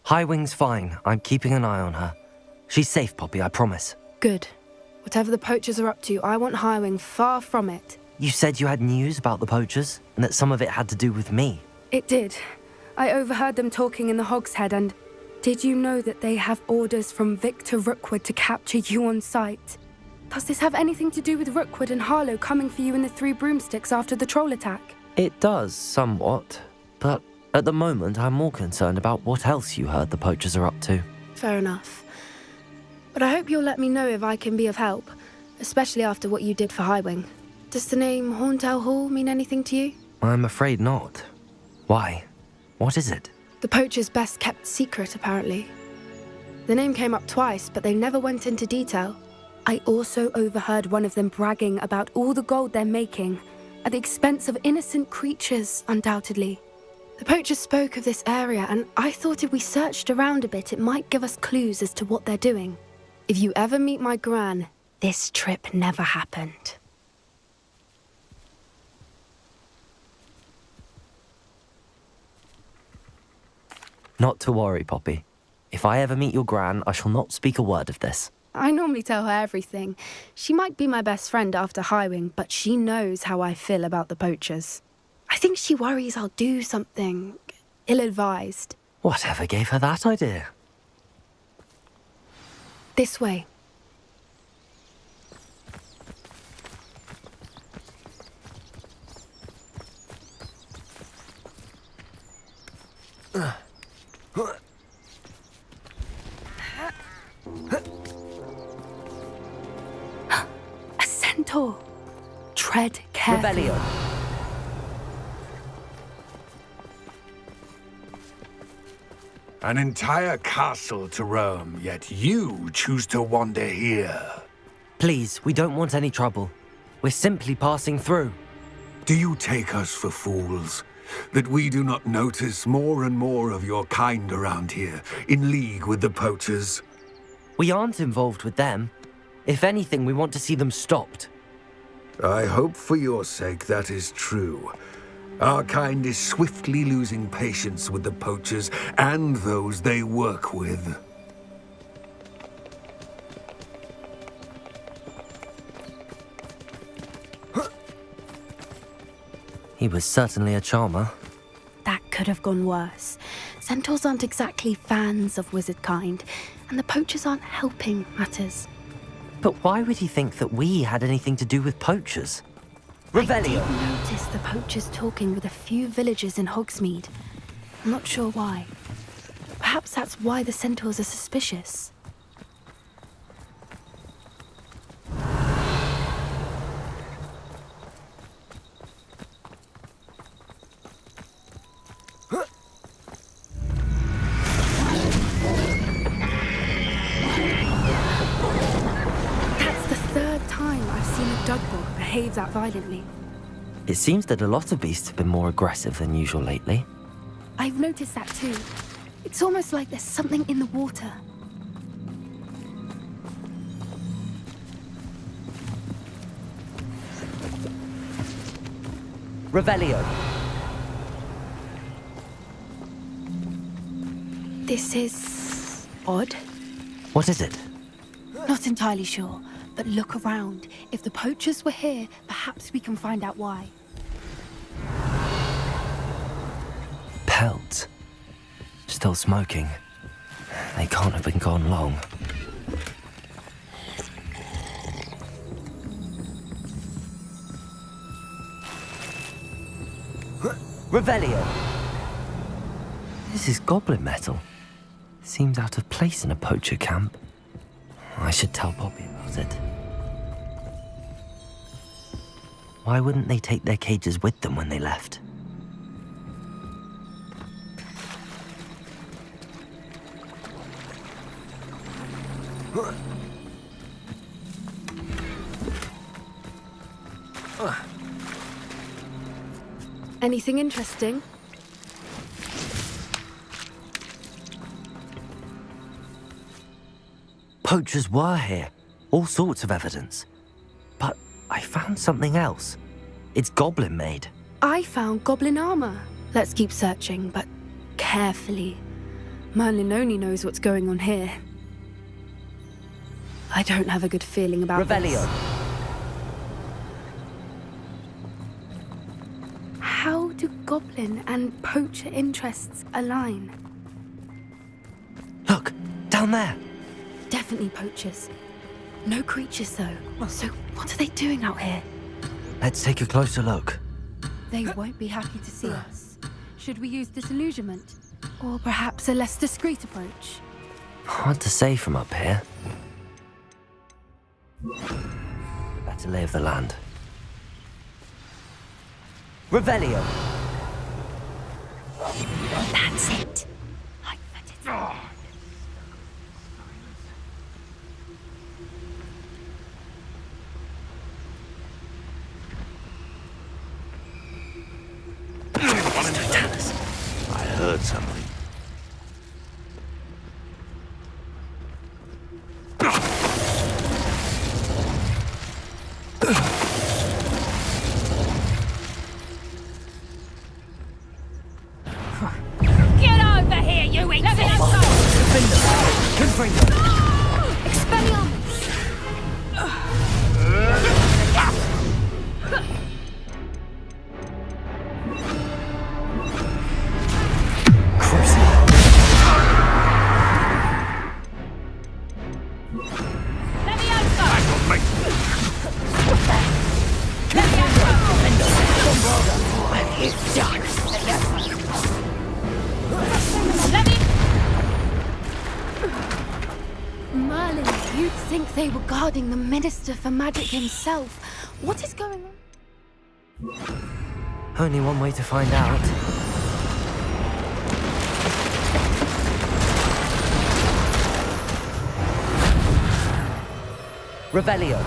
Highwing's fine. I'm keeping an eye on her. She's safe, Poppy, I promise. Good. Whatever the poachers are up to, I want Highwing far from it. You said you had news about the poachers, and that some of it had to do with me. It did. I overheard them talking in the Hogshead, and did you know that they have orders from Victor Rookwood to capture you on sight? Does this have anything to do with Rookwood and Harlow coming for you in the Three Broomsticks after the troll attack? It does, somewhat. But at the moment, I'm more concerned about what else you heard the poachers are up to. Fair enough. But I hope you'll let me know if I can be of help, especially after what you did for Highwing. Does the name Horntail Hall mean anything to you? I'm afraid not. Why? What is it? The poachers' best-kept secret, apparently. The name came up twice, but they never went into detail. I also overheard one of them bragging about all the gold they're making, at the expense of innocent creatures, undoubtedly. The poachers spoke of this area, and I thought if we searched around a bit, it might give us clues as to what they're doing. If you ever meet my gran, this trip never happened. Not to worry, Poppy. If I ever meet your gran, I shall not speak a word of this. I normally tell her everything. She might be my best friend after Highwing, but she knows how I feel about the poachers. I think she worries I'll do something ill-advised. Whatever gave her that idea? This way. A centaur. Tread carefully. Rebellion. An entire castle to roam, yet you choose to wander here. Please, we don't want any trouble. We're simply passing through. Do you take us for fools? That we do not notice more and more of your kind around here, in league with the poachers? We aren't involved with them. If anything, we want to see them stopped. I hope for your sake that is true. Our kind is swiftly losing patience with the poachers and those they work with. He was certainly a charmer. That could have gone worse. Centaurs aren't exactly fans of wizard kind, and the poachers aren't helping matters. But why would he think that we had anything to do with poachers? I Revelio! did notice the poachers talking with a few villagers in Hogsmeade. I'm not sure why. Perhaps that's why the centaurs are suspicious. Dugbog behave that violently. It seems that a lot of beasts have been more aggressive than usual lately. I've noticed that too. It's almost like there's something in the water. Revelio! This is odd. What is it? Not entirely sure. But look around. If the poachers were here, perhaps we can find out why. Pelts. Still smoking. They can't have been gone long. Revelio! This is goblin metal. Seems out of place in a poacher camp. I should tell Poppy about it. Why wouldn't they take their cages with them when they left? Anything interesting? Poachers were here. All sorts of evidence. But I found something else. It's goblin made. I found goblin armor. Let's keep searching, but carefully. Merlin only knows what's going on here. I don't have a good feeling about Revelio. this. How do goblin and poacher interests align? Look, down there. Definitely poachers. No creatures, though. So what are they doing out here? Let's take a closer look. They won't be happy to see us. Should we use disillusionment? Or perhaps a less discreet approach? Hard to say from up here. Better lay of the land. Revelio. That's it. Like that is. I heard something. Get over here, you idiot! Expelliarmus! Merlin, you'd think they were guarding the Minister for Magic himself. What is going on? Only one way to find out. Revelio.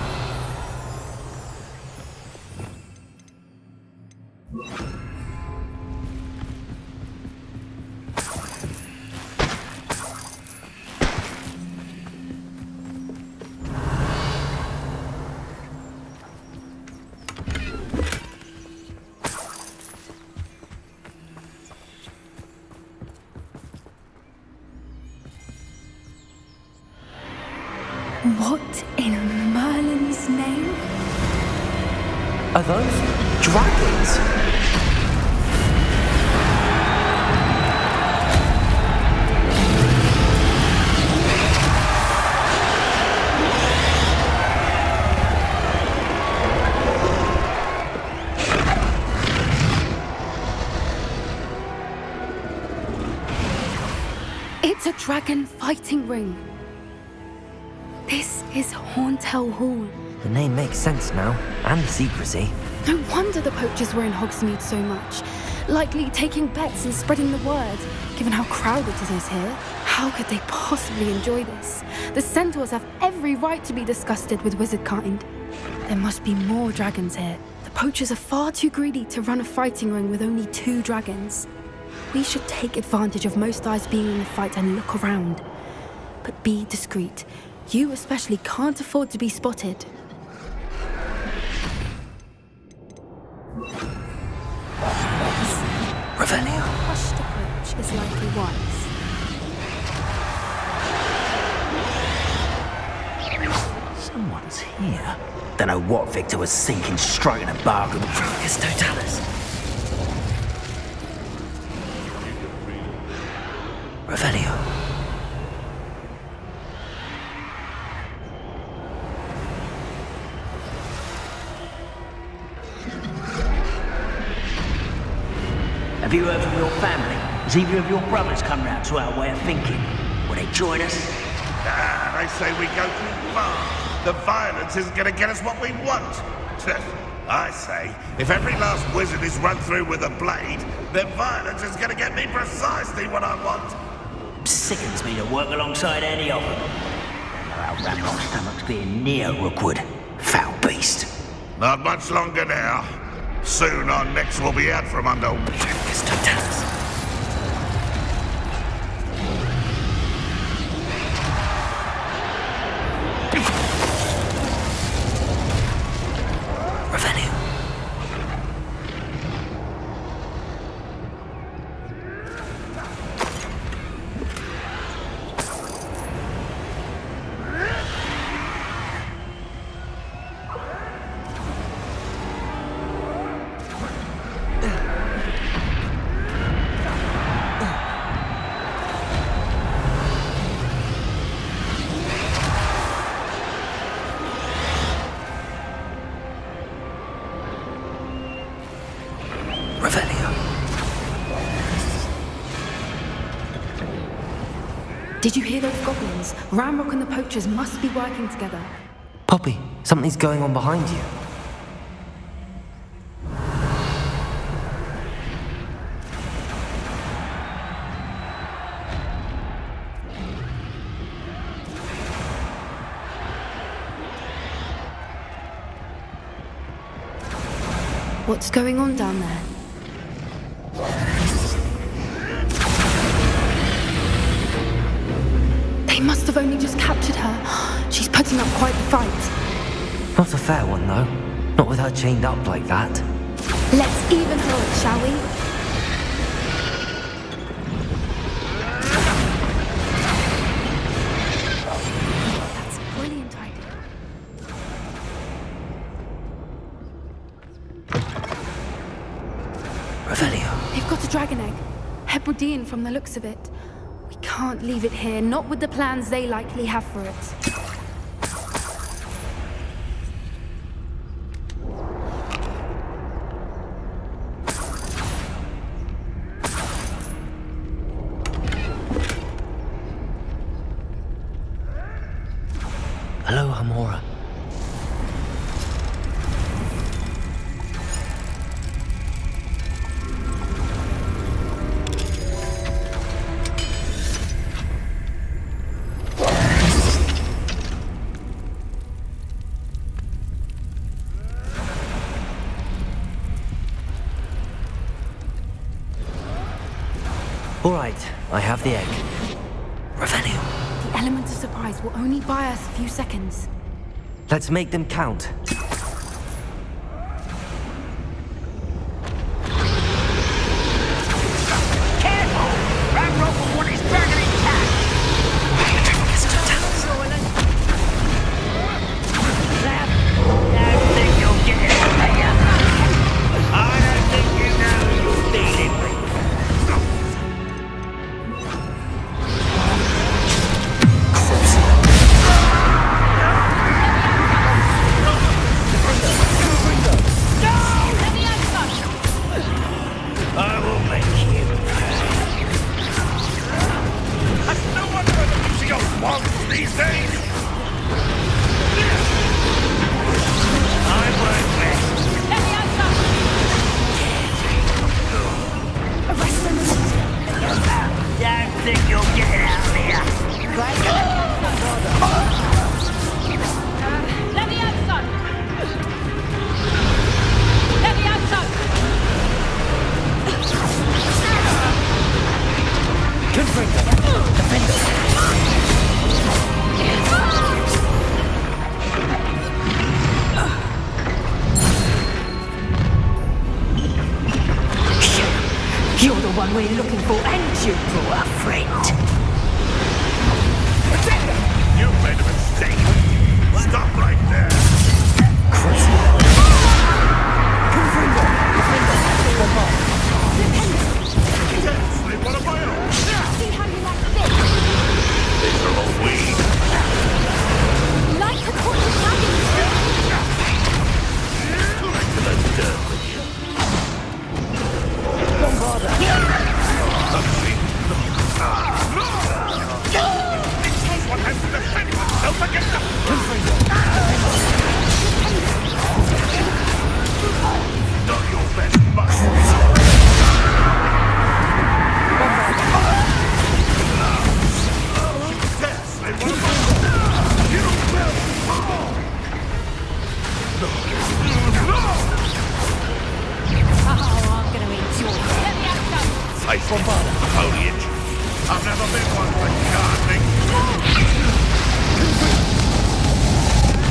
What in Merlin's name? Are those dragons? It's a dragon fighting ring. This is Horntail Hall. The name makes sense now, and the secrecy. No wonder the poachers were in Hogsmeade so much. Likely taking bets and spreading the word, given how crowded it is here. How could they possibly enjoy this? The centaurs have every right to be disgusted with wizard kind. There must be more dragons here. The poachers are far too greedy to run a fighting ring with only 2 dragons. We should take advantage of most eyes being in the fight and look around. But be discreet. You especially can't afford to be spotted. Revelio. A hushed approach is likely wise. Someone's here. Don't know what Victor was thinking, striking a bargain. It's Totalis. Revelio. Have you heard from your family? Has either of your brothers come round to our way of thinking? Will they join us? Ah, they say we go too far. The violence isn't going to get us what we want. I say, if every last wizard is run through with a blade, then violence is going to get me precisely what I want. Sickens me to work alongside any of them. I know how Ramrock's stomach's being near Rookwood. Foul beast. Not much longer now. Soon our necks will be out from under. It's Totalis. Revelio. Did you hear those goblins? Ramrock and the poachers must be working together. Poppy, something's going on behind you. What's going on down there? They must have only just captured her. She's putting up quite the fight. Not a fair one, though. Not with her chained up like that. Let's even her up, shall we? That's a brilliant idea. Revelio. They've got a dragon egg. Hebridean from the looks of it. We can't leave it here, not with the plans they likely have for it. Hello, Hamora. All right, I have the egg. Revelio. The element of surprise will only buy us a few seconds. Let's make them count. Careful! Ramrock will want his dragon intact! Don't think you'll get it over here. I don't think you know who you're dealing with. I will make you. Has no one heard using a wand these days? I work best. Let me answer! Arrest them! Don't think you'll get it out of here. Let me answer! Let me answer! You're the one we're looking for, and you brought a friend. You made a mistake. Stop right there. Seriously, what am I on? See how you like this? These are all weed. Like to call the dragons? Like to let dirt with you. This is what has to defend itself against the... Not your best butt. Yes, I will. You will fall. Oh, I'm gonna enjoy it. Let me answer! I foliage. I've never been one for gardening.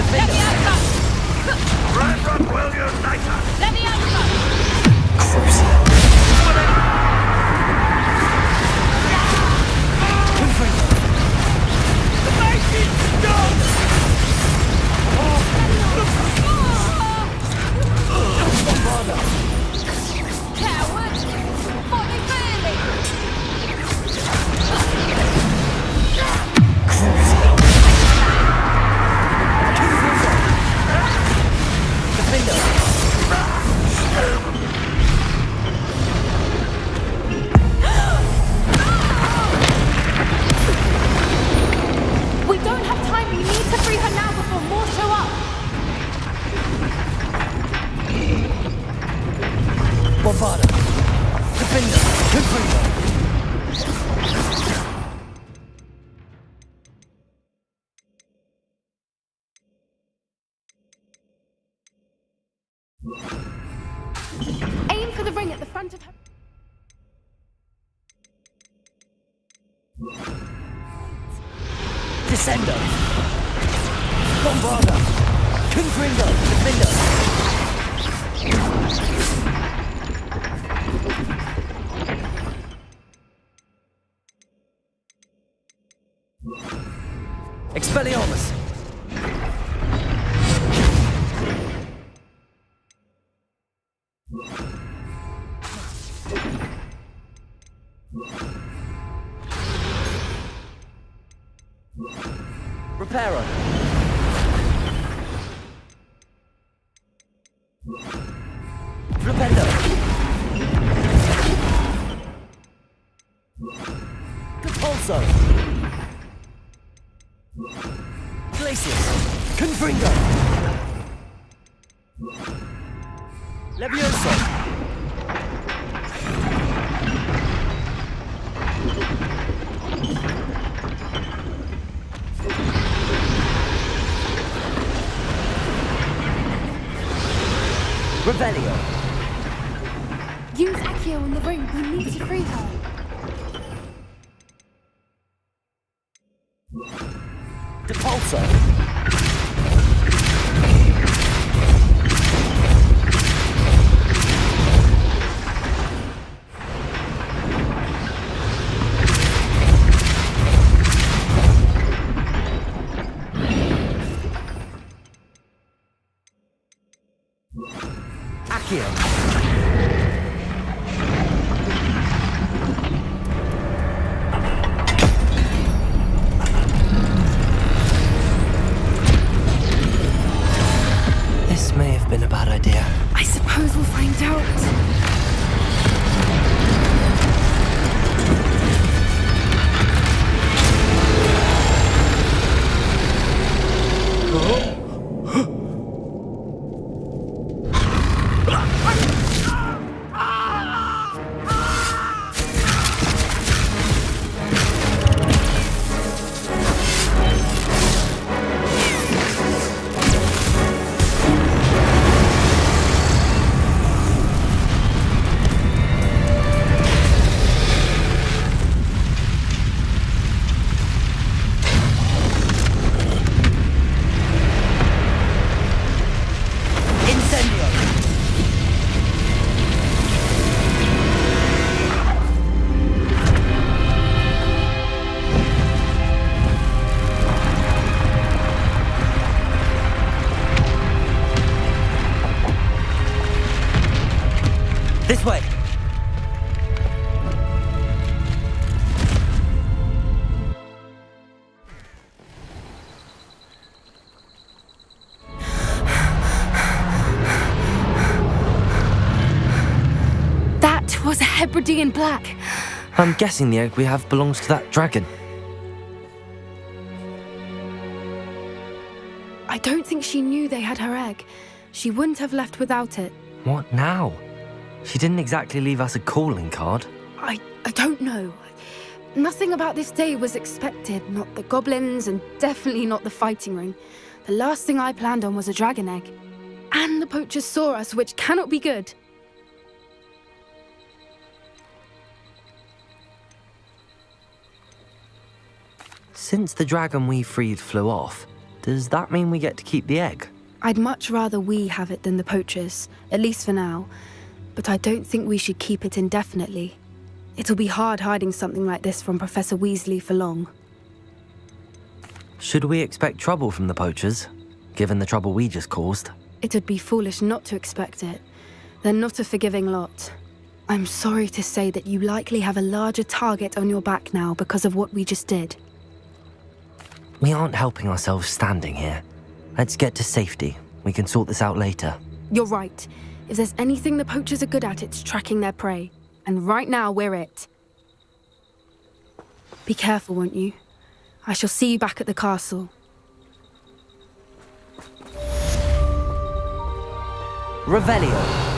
Let me answer! Ramrock will unite us. Let me answer! Coward! Folly ring at the front of her... Descendo! Bombarda! Confringo! Defender! Expelliarmus! Reparo! Flipendo! Capulso! Glacius! Confringo! Levioso! Revelio! Use Accio on the ring. We need to free her. Depulso! Accio! This may have been a bad idea. I suppose we'll find out. This way! That was a Hebridean black. I'm guessing the egg we have belongs to that dragon. I don't think she knew they had her egg. She wouldn't have left without it. What now? She didn't exactly leave us a calling card. I don't know. Nothing about this day was expected. Not the goblins, and definitely not the fighting ring. The last thing I planned on was a dragon egg. And the poachers saw us, which cannot be good. Since the dragon we freed flew off, does that mean we get to keep the egg? I'd much rather we have it than the poachers, at least for now. But I don't think we should keep it indefinitely. It'll be hard hiding something like this from Professor Weasley for long. Should we expect trouble from the poachers, given the trouble we just caused? It'd be foolish not to expect it. They're not a forgiving lot. I'm sorry to say that you likely have a larger target on your back now because of what we just did. We aren't helping ourselves standing here. Let's get to safety. We can sort this out later. You're right. If there's anything the poachers are good at, it's tracking their prey. And right now, we're it. Be careful, won't you? I shall see you back at the castle. Revelio.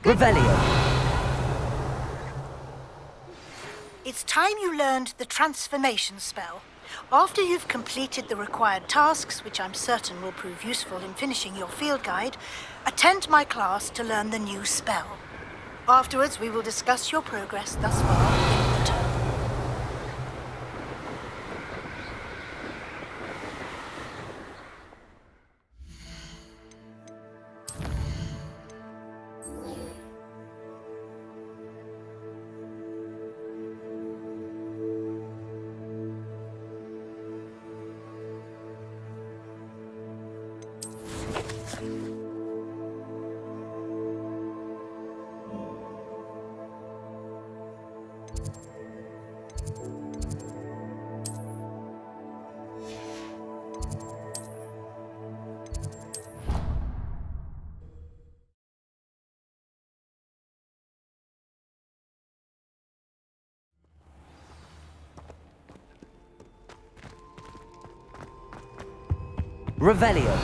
Revelio. It's time you learned the transformation spell. After you've completed the required tasks, which I'm certain will prove useful in finishing your field guide, attend my class to learn the new spell. Afterwards, we will discuss your progress thus far in the term. Revelio.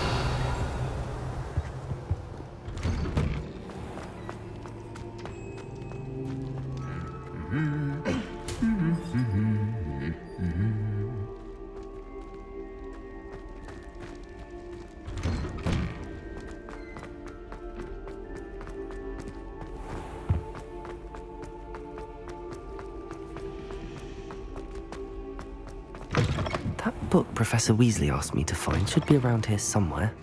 That book Professor Weasley asked me to find should be around here somewhere.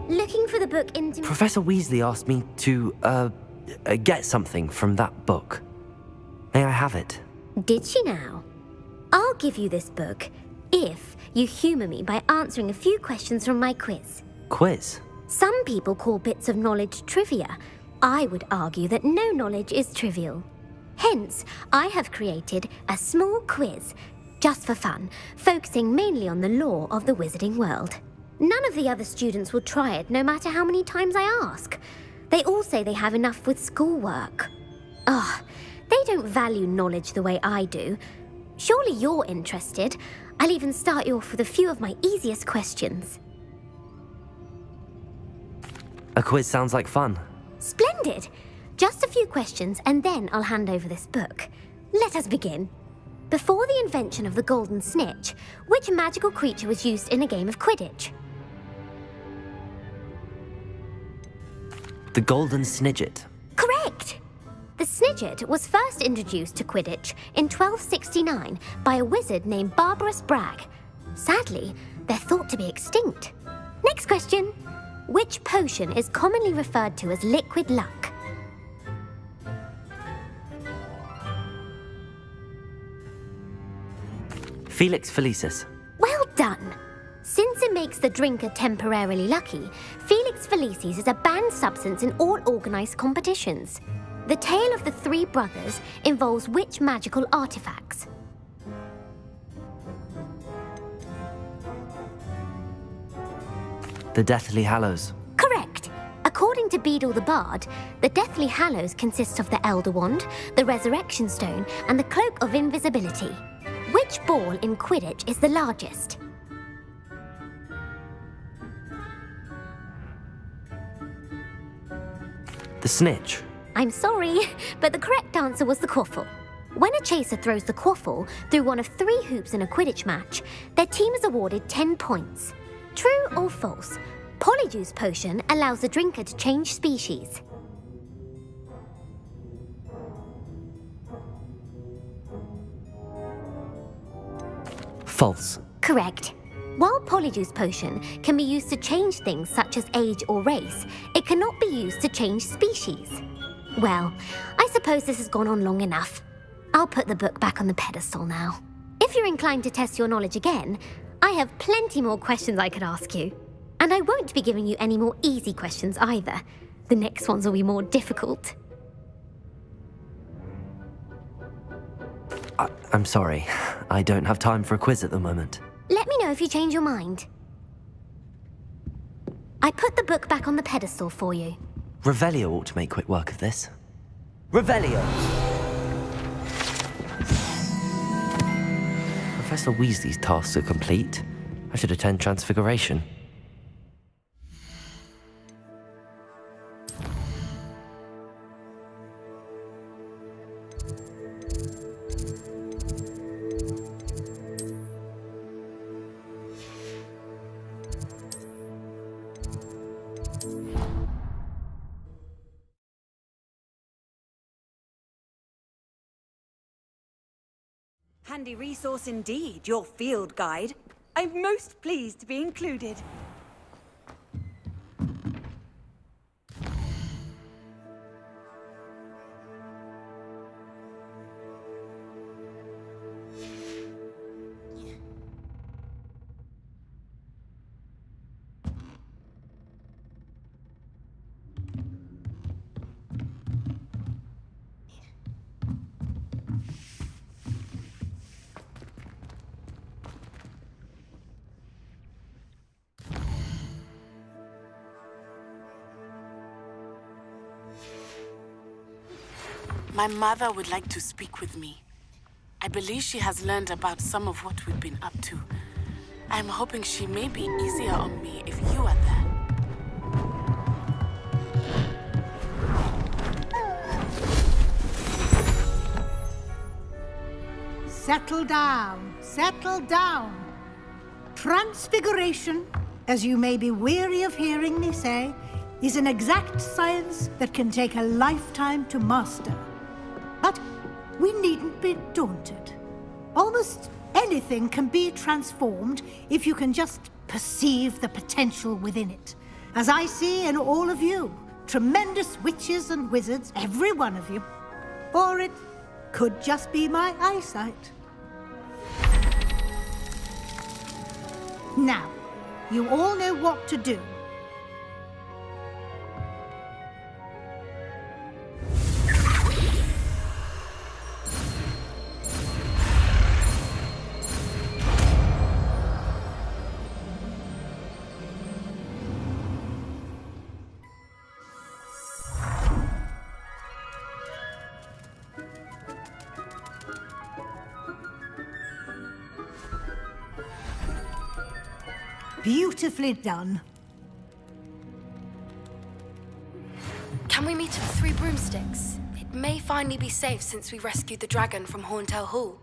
Looking for the book in... Professor Weasley asked me to, get something from that book. May I have it? Did she now? I'll give you this book if you humour me by answering a few questions from my quiz. Quiz? Some people call bits of knowledge trivia. I would argue that no knowledge is trivial. Hence, I have created a small quiz, just for fun, focusing mainly on the lore of the wizarding world. None of the other students will try it, no matter how many times I ask. They all say they have enough with schoolwork. Ugh, they don't value knowledge the way I do. Surely you're interested. I'll even start you off with a few of my easiest questions. A quiz sounds like fun. Splendid! Just a few questions, and then I'll hand over this book. Let us begin. Before the invention of the golden snitch, which magical creature was used in a game of Quidditch? The golden snidget. Correct! The snidget was first introduced to Quidditch in 1269 by a wizard named Barbarous Bragg. Sadly, they're thought to be extinct. Next question. Which potion is commonly referred to as liquid luck? Felix Felicis. Well done! Since it makes the drinker temporarily lucky, Felix Felicis is a banned substance in all organised competitions. The tale of the three brothers involves which magical artifacts? The Deathly Hallows. Correct! According to Beedle the Bard, the Deathly Hallows consists of the Elder Wand, the Resurrection Stone, and the Cloak of Invisibility. Which ball in Quidditch is the largest? The snitch. I'm sorry, but the correct answer was the quaffle. When a chaser throws the quaffle through one of 3 hoops in a Quidditch match, their team is awarded 10 points. True or false? Polyjuice potion allows the drinker to change species. False. Correct. While Polyjuice potion can be used to change things such as age or race, it cannot be used to change species. Well, I suppose this has gone on long enough. I'll put the book back on the pedestal now. If you're inclined to test your knowledge again, I have plenty more questions I could ask you. And I won't be giving you any more easy questions either. The next ones will be more difficult. I'm sorry. I don't have time for a quiz at the moment. Let me know if you change your mind. I put the book back on the pedestal for you. Revelio ought to make quick work of this. Revelio! Professor Weasley's tasks are complete. I should attend Transfiguration. Handy resource indeed, your field guide. I'm most pleased to be included. My mother would like to speak with me. I believe she has learned about some of what we've been up to. I'm hoping she may be easier on me if you are there. Settle down, settle down. Transfiguration, as you may be weary of hearing me say, is an exact science that can take a lifetime to master. But we needn't be daunted. Almost anything can be transformed if you can just perceive the potential within it. As I see in all of you, tremendous witches and wizards, every one of you. Or it could just be my eyesight. Now, you all know what to do. Beautifully done. Can we meet at 3 Broomsticks? It may finally be safe since we rescued the dragon from Horntail Hall.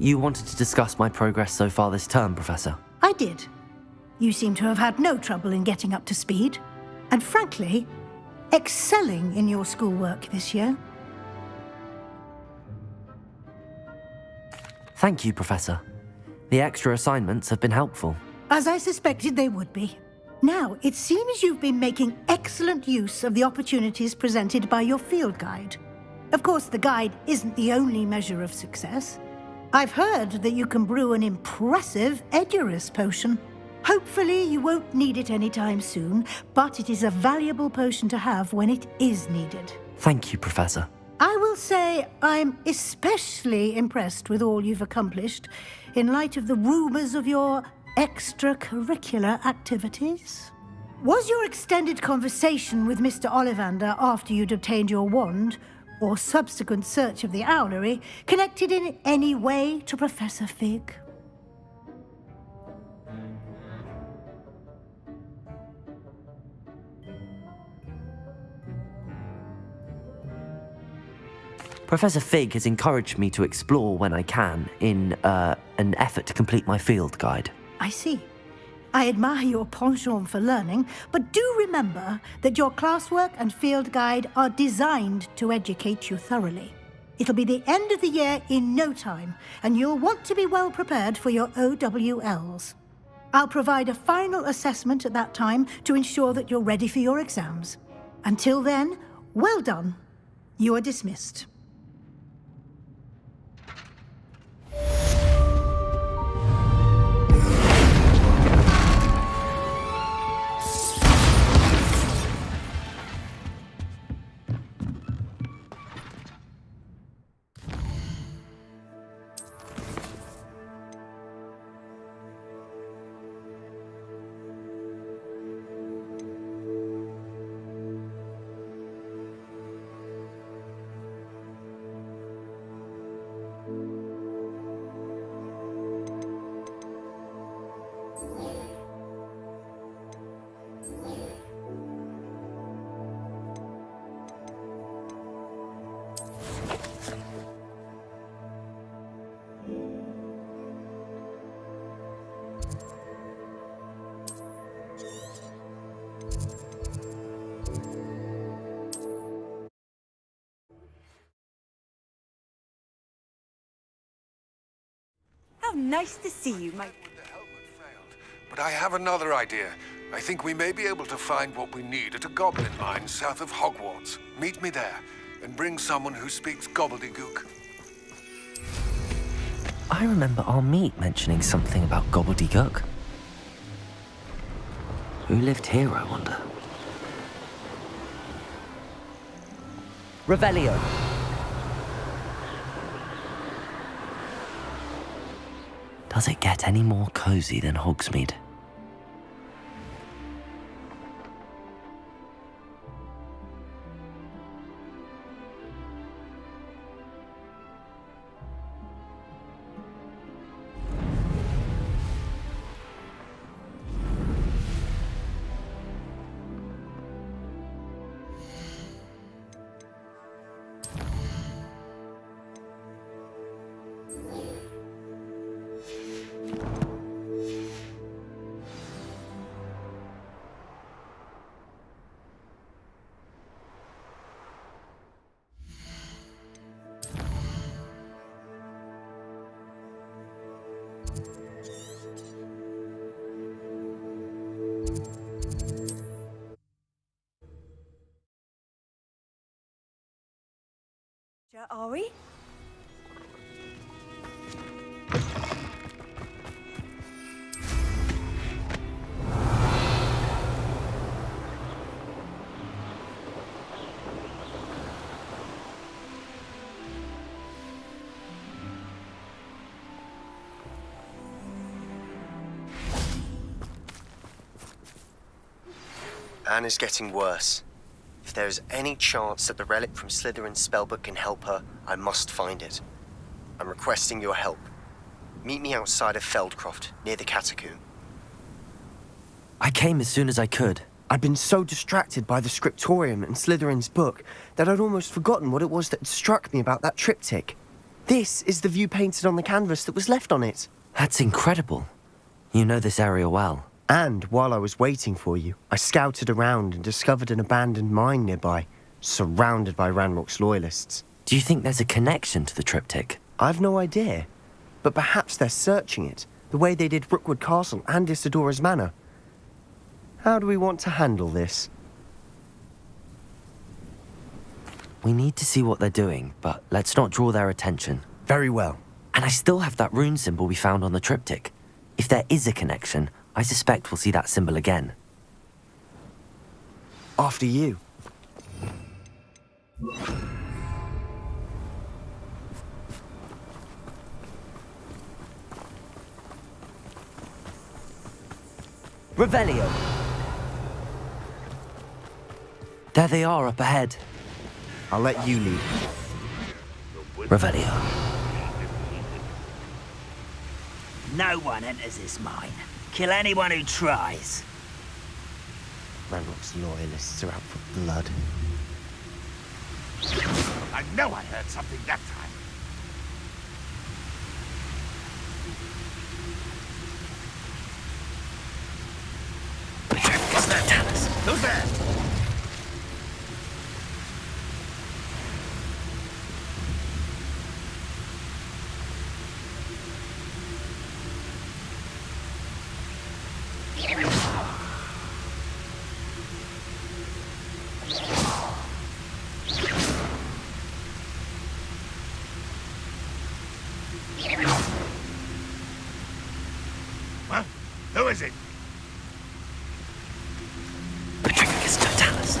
You wanted to discuss my progress so far this term, Professor? I did. You seem to have had no trouble in getting up to speed. And frankly, excelling in your schoolwork this year. Thank you, Professor. The extra assignments have been helpful. As I suspected they would be. Now, it seems you've been making excellent use of the opportunities presented by your field guide. Of course, the guide isn't the only measure of success. I've heard that you can brew an impressive Edurus potion. Hopefully you won't need it anytime soon, but it is a valuable potion to have when it is needed. Thank you, Professor. I will say I'm especially impressed with all you've accomplished in light of the rumors of your extracurricular activities. Was your extended conversation with Mr. Ollivander after you'd obtained your wand, or subsequent search of the owlery, connected in any way to Professor Fig? Professor Fig has encouraged me to explore when I can in an effort to complete my field guide. I see. I admire your penchant for learning, but do remember that your classwork and field guide are designed to educate you thoroughly. It'll be the end of the year in no time, and you'll want to be well prepared for your OWLs. I'll provide a final assessment at that time to ensure that you're ready for your exams. Until then, well done. You are dismissed. How nice to see you, my... The helmet failed, but I have another idea. I think we may be able to find what we need at a goblin mine south of Hogwarts. Meet me there, and bring someone who speaks gobbledygook. I remember our meet mentioning something about gobbledygook. Who lived here, I wonder? Revelio. Does it get any more cozy than Hogsmeade? Are we? Anne is getting worse. If there is any chance that the relic from Slytherin's spellbook can help her, I must find it. I'm requesting your help. Meet me outside of Feldcroft, near the Catacomb. I came as soon as I could. I'd been so distracted by the scriptorium and Slytherin's book that I'd almost forgotten what it was that had struck me about that triptych. This is the view painted on the canvas that was left on it. That's incredible. You know this area well. And while I was waiting for you, I scouted around and discovered an abandoned mine nearby, surrounded by Ranrock's loyalists. Do you think there's a connection to the triptych? I've no idea, but perhaps they're searching it, the way they did Rookwood Castle and Isidora's Manor. How do we want to handle this? We need to see what they're doing, but let's not draw their attention. Very well. And I still have that rune symbol we found on the triptych. If there is a connection, I suspect we'll see that symbol again. After you. Revelio! There they are up ahead. I'll let you lead. Revelio. No one enters this mine. Kill anyone who tries. Ranrock's loyalists are out for blood. I know I heard something that time. What's that? Who's there? is it? Petrificus totalis.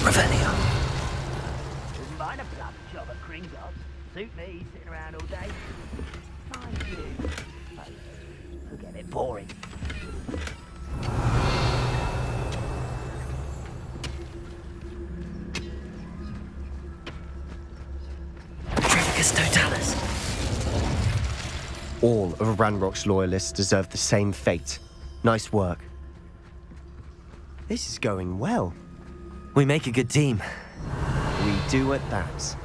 Revelio. Wouldn't mind a plum job at Gringotts. Suit me, sitting around all day. Mind you, could get a bit boring. Petrificus totalis. All of Ranrock's loyalists deserve the same fate. Nice work. This is going well. We make a good team. We do at that.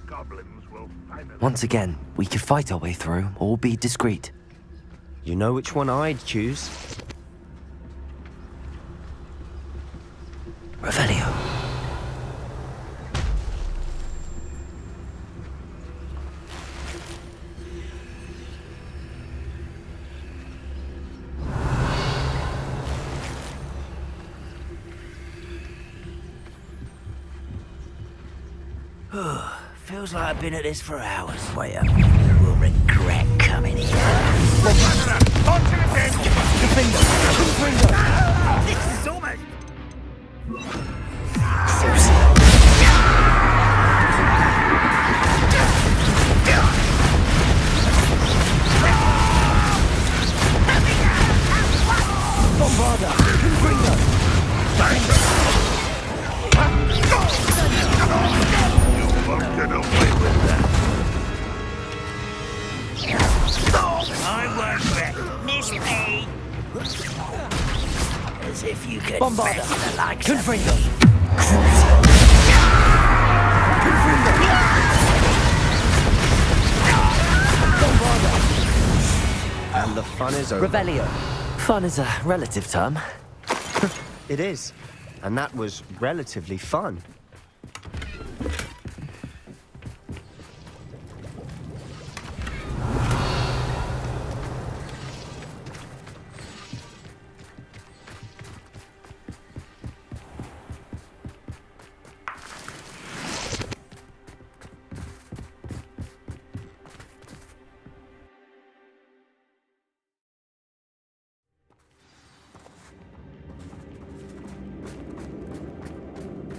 Goblins will finally... Once again, we could fight our way through or be discreet. You know which one I'd choose? Revelio. Feels like I've been at this for hours. Way up. We'll regret coming here. Onto the deck! This is almost... Bombarda! Confringo! Get away with that. I won't miss me. As if you could Bombarda! better the likes Confringo! of me. Bombarda! And the fun is over. Revelio. Fun is a relative term. It is. And that was relatively fun.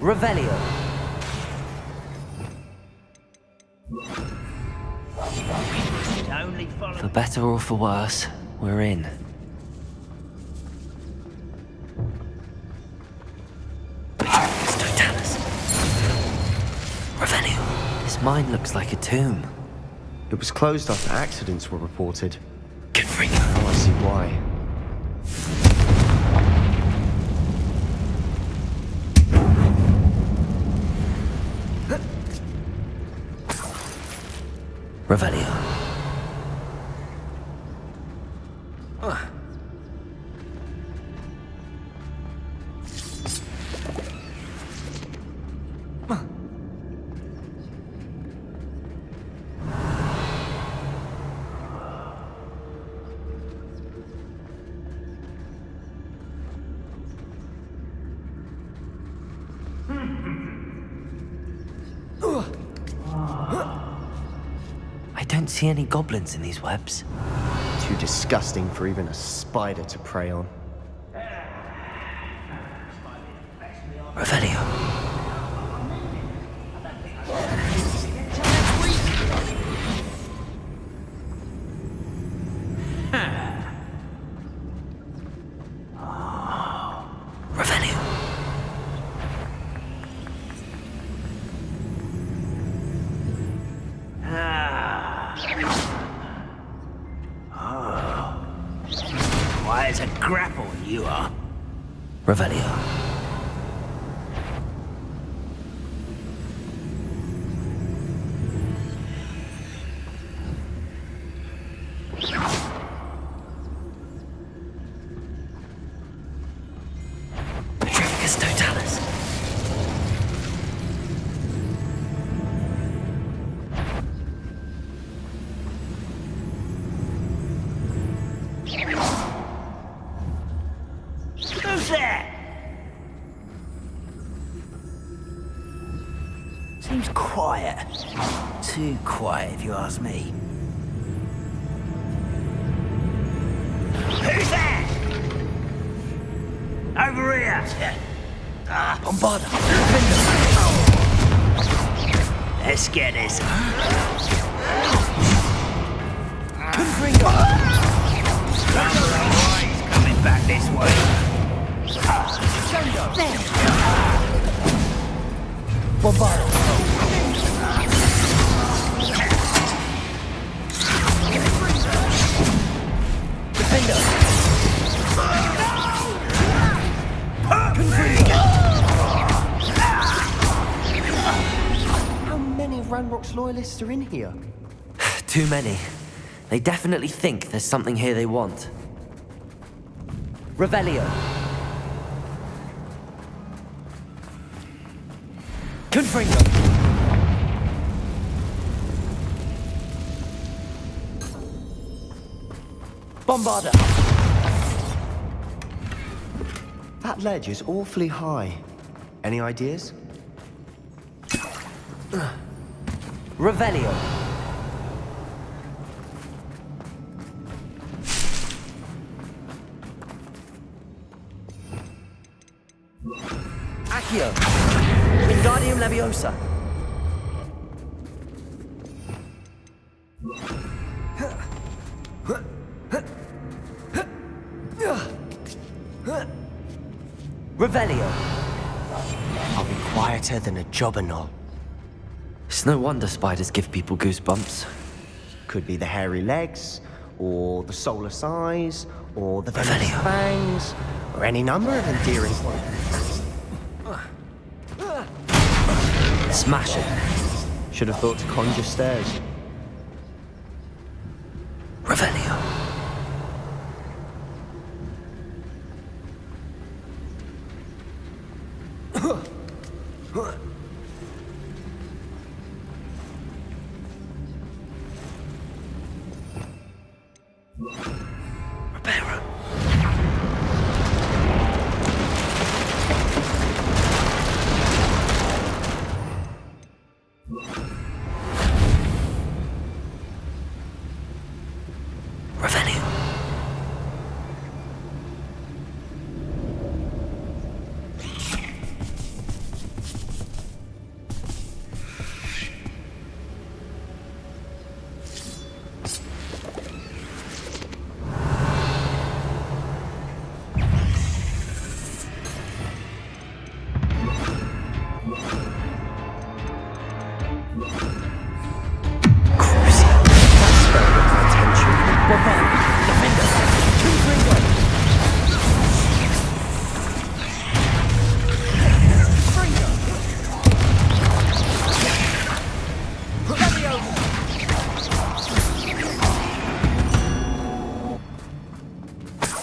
Revelio. Only follow... For better or for worse, we're in. Petrificus totalis. Revelio. This mine looks like a tomb. It was closed after accidents were reported. Confringo. Now I see why. Revelio. I don't see any goblins in these webs. Too disgusting for even a spider to prey on. Revelio. Revelio. Why, it's a grapple you are. Revelio. Petrificus totalis. Who's there? Seems quiet. Too quiet, if you ask me. Who's there? Over here. Bombarda! Let's get this. Confringo! He's coming back this way. There! Bombarda! Defender! How many Ranrock's loyalists are in here? Too many. They definitely think there's something here they want. Revelio. Confringo. Bombarda. That ledge is awfully high. Any ideas? Revelio. Accio. Wingardium Leviosa. Revelio. I'll be quieter than a jobberknoll. It's no wonder spiders give people goosebumps. Could be the hairy legs, or the soulless eyes, or the venomous Revelio. fangs, or any number of endearing ones. Smash it. Should have thought to conjure stairs. Revelio. Reparo. Revelio.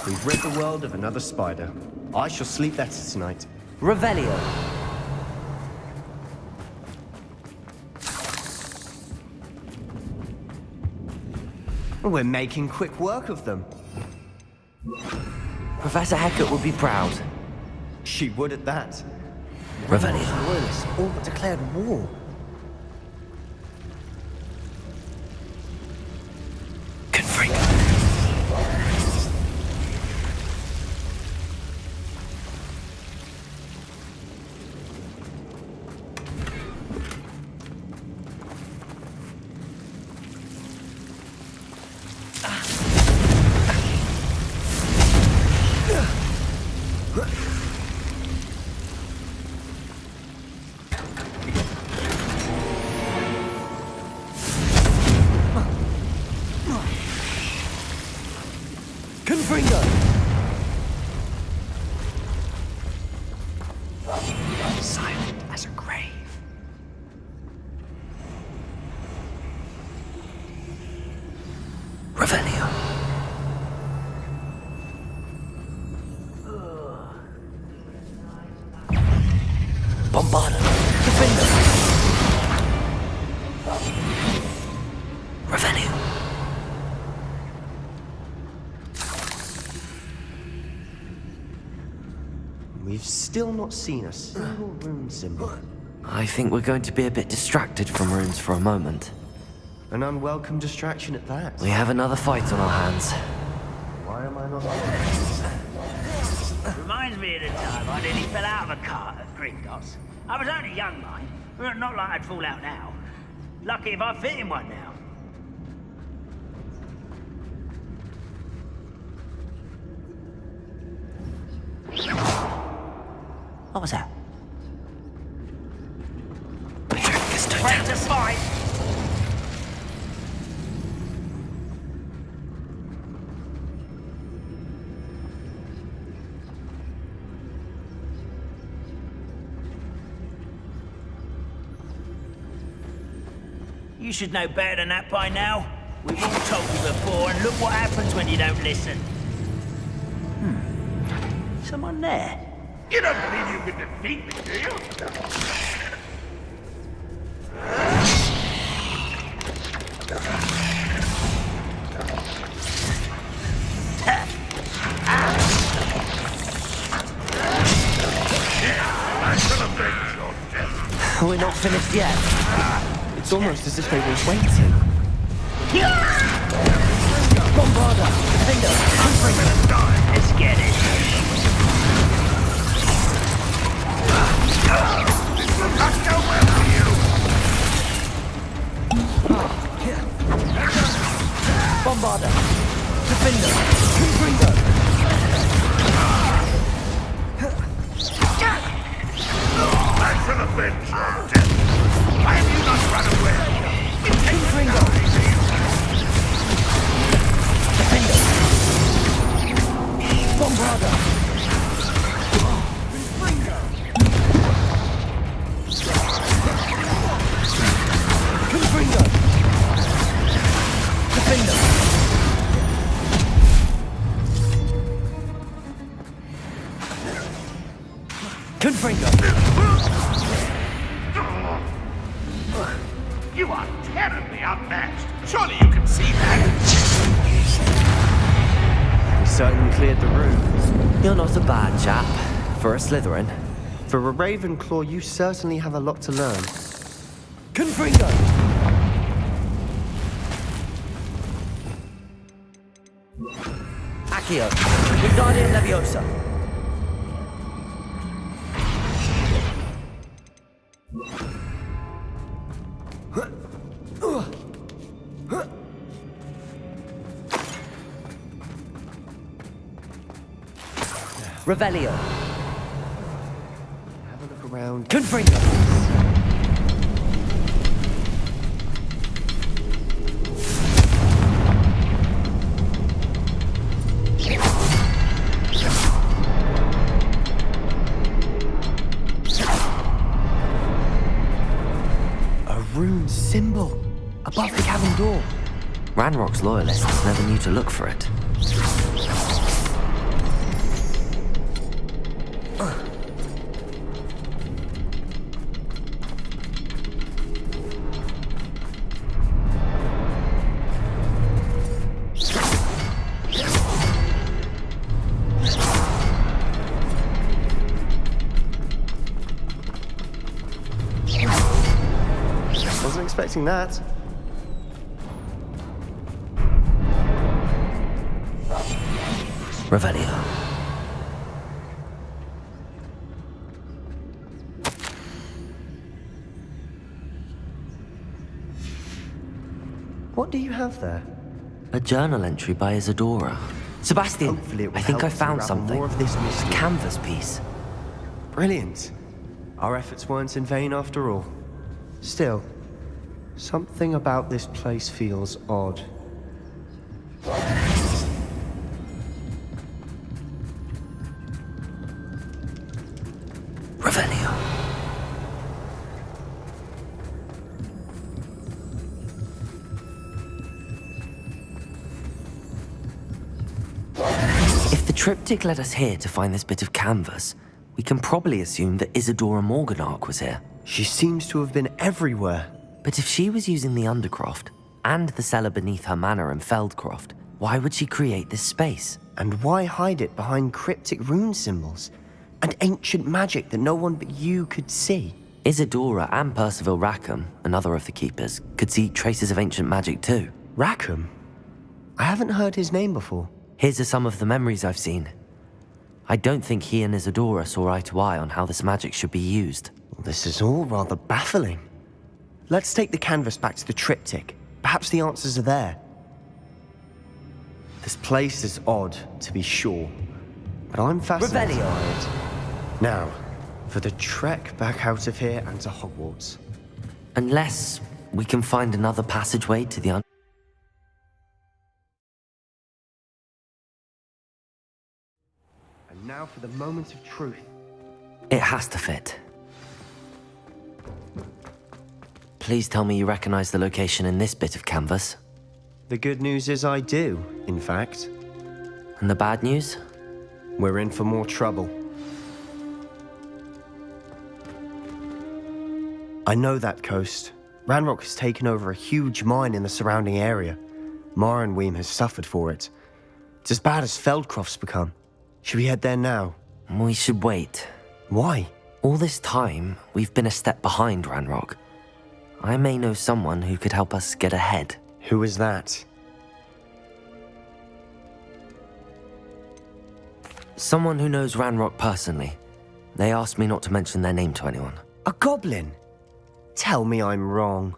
We've rid the world of another spider. I shall sleep better tonight. Revelio. We're making quick work of them. Professor Hecat would be proud. She would at that. Revelio. Loyalists all but declared war. Confringo. Confringo! Silent as a grave. Revelio. Bombarda. Defender. Revelio. We've still not seen a single rune symbol. I think we're going to be a bit distracted from runes for a moment. An unwelcome distraction at that. We have another fight on our hands. Why am I not... Reminds me of the time I nearly fell out of a cart at Gringotts. I was only young, mind. Not like I'd fall out now. Lucky if I fit in one now. What was that? Ready to fight! You should know better than that by now. We've all told you before, and look what happens when you don't listen. Someone there. You don't believe you can defeat me, do you? We're not finished yet. It's almost as if they were waiting. Bombarda! Defender! Let's get it. This will not go well for you! Bombarda! Defender! Confringo! That's an adventure, death! Why have you not run away? Confringo! Defender! Bombarda! Confringo! Defender! Confringo! You are terribly outmatched. Surely you can see that. We certainly cleared the room. You're not a bad chap for a Slytherin. For a Ravenclaw, you certainly have a lot to learn. Confringo! Accio! Wingardium Leviosa! Revelio! Have a look around. Confringo! A rune symbol above the cavern door. Ranrock's loyalists never knew to look for it. Wasn't expecting that. Revelio. What do you have there? A journal entry by Isadora. Sebastian, Hopefully it will I think I help to found unravel something. more of this A mystery. canvas piece. Brilliant. Our efforts weren't in vain after all. Still, something about this place feels odd. Revelio. If the triptych led us here to find this bit of canvas, we can probably assume that Isadora Morganach was here. She seems to have been everywhere. But if she was using the Undercroft and the cellar beneath her manor in Feldcroft, why would she create this space? And why hide it behind cryptic rune symbols? And ancient magic that no one but you could see. Isadora and Percival Rackham, another of the Keepers, could see traces of ancient magic too. Rackham? I haven't heard his name before. His are some of the memories I've seen. I don't think he and Isadora saw eye to eye on how this magic should be used. Well, this is all rather baffling. Let's take the canvas back to the triptych. Perhaps the answers are there. This place is odd, to be sure, but I'm fascinated by it. Now, for the trek back out of here and to Hogwarts. Unless we can find another passageway to the And now for the moment of truth. It has to fit. Please tell me you recognize the location in this bit of canvas. The good news is I do, in fact. And the bad news? We're in for more trouble. I know that coast. Ranrock has taken over a huge mine in the surrounding area. Mornweem has suffered for it. It's as bad as Feldcroft's become. Should we head there now? We should wait. Why? All this time, we've been a step behind Ranrock. I may know someone who could help us get ahead. Who is that? Someone who knows Ranrock personally. They asked me not to mention their name to anyone. A goblin? Tell me I'm wrong.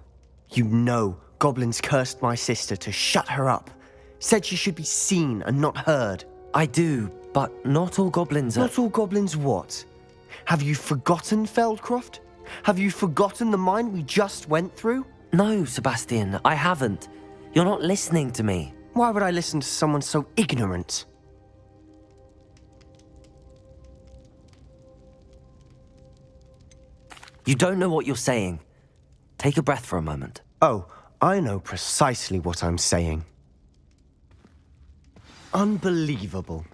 You know goblins cursed my sister to shut her up. Said she should be seen and not heard. I do, but not all goblins are... Not all goblins what? Have you forgotten Feldcroft? Have you forgotten the mine we just went through? No, Sebastian, I haven't. You're not listening to me. Why would I listen to someone so ignorant? You don't know what you're saying. Take a breath for a moment. Oh, I know precisely what I'm saying. Unbelievable.